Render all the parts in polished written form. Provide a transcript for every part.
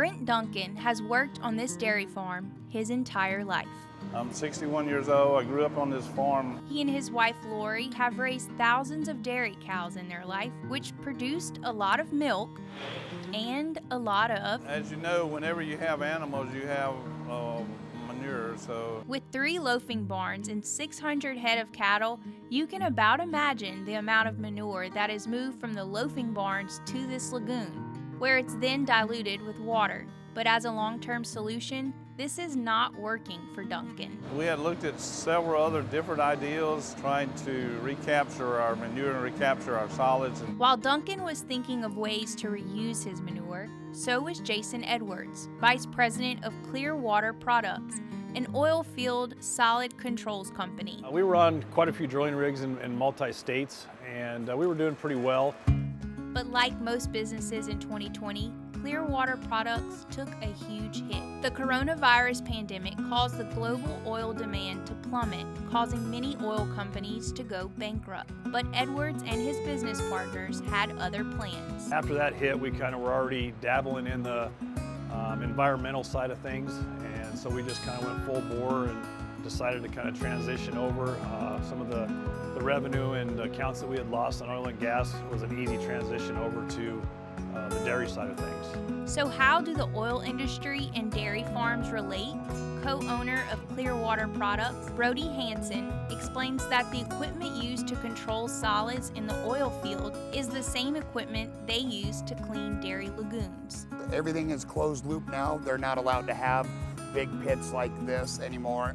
Brent Duncan has worked on this dairy farm his entire life. I'm 61 years old. I grew up on this farm. He and his wife Lori have raised thousands of dairy cows in their life, which produced a lot of milk and a lot of... As you know, whenever you have animals, you have manure, so... With 3 loafing barns and 600 head of cattle, you can about imagine the amount of manure that is moved from the loafing barns to this lagoon, where it's then diluted with water. But as a long-term solution, this is not working for Duncan. We had looked at several other different ideas, trying to recapture our manure and recapture our solids. While Duncan was thinking of ways to reuse his manure, so was Jason Edwards, Vice President of Clearwater Products, an oil field solid controls company. We were on quite a few drilling rigs in multi-states, and we were doing pretty well. But like most businesses in 2020, Clearwater Products took a huge hit. The coronavirus pandemic caused the global oil demand to plummet, causing many oil companies to go bankrupt. But Edwards and his business partners had other plans. After that hit, we kind of were already dabbling in the environmental side of things, and so we just kind of went full bore and decided to kind of transition over. Some of the revenue and accounts that we had lost on oil and gas was an easy transition over to the dairy side of things. So how do the oil industry and dairy farms relate? Co-owner of Clearwater Products, Brody Hansen, explains that the equipment used to control solids in the oil field is the same equipment they use to clean dairy lagoons. Everything is closed loop now. They're not allowed to have big pits like this anymore,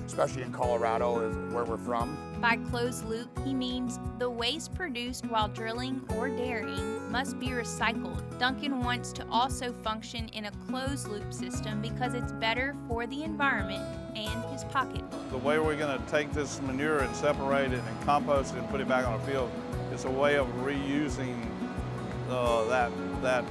especially in Colorado, is where we're from. By closed loop, he means the waste produced while drilling or dairying must be recycled. Duncan wants to also function in a closed loop system because it's better for the environment and his pocketbook. The way we're going to take this manure and separate it and compost it and put it back on the field, it's a way of reusing that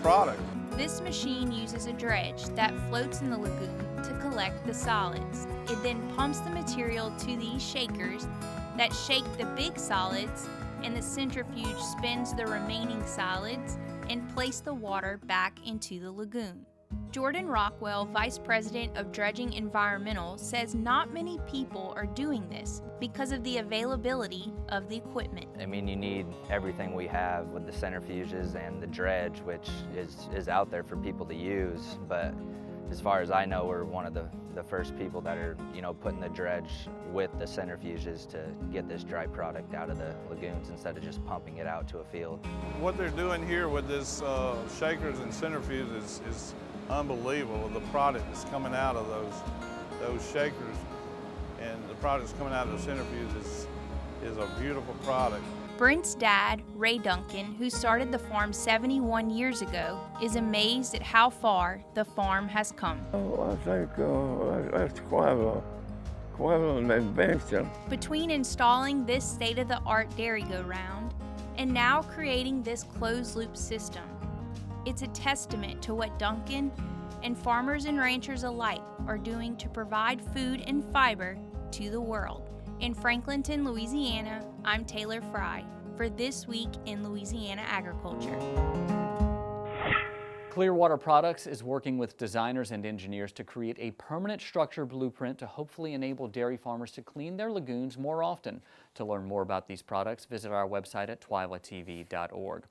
product. This machine uses a dredge that floats in the lagoon to collect the solids. It then pumps the material to these shakers that shake the big solids, and the centrifuge spins the remaining solids and place the water back into the lagoon. Jordan Rockwell, Vice President of Dredging Environmental, says not many people are doing this because of the availability of the equipment. I mean, you need everything we have with the centrifuges and the dredge, which is out there for people to use. But as far as I know, we're one of the first people that are, putting the dredge with the centrifuges to get this dry product out of the lagoons instead of just pumping it out to a field. What they're doing here with this shakers and centrifuges is unbelievable. The product that's coming out of those shakers and the product that's coming out of the centrifuges is a beautiful product. Brent's dad, Ray Duncan, who started the farm 71 years ago, is amazed at how far the farm has come. I think that's quite an adventure. Between installing this state-of-the-art dairy-go-round and now creating this closed-loop system, it's a testament to what Duncan and farmers and ranchers alike are doing to provide food and fiber to the world. In Franklinton, Louisiana, I'm Taylor Fry for This Week in Louisiana Agriculture. Clearwater Products is working with designers and engineers to create a permanent structure blueprint to hopefully enable dairy farmers to clean their lagoons more often. To learn more about these products, visit our website at twilatv.org.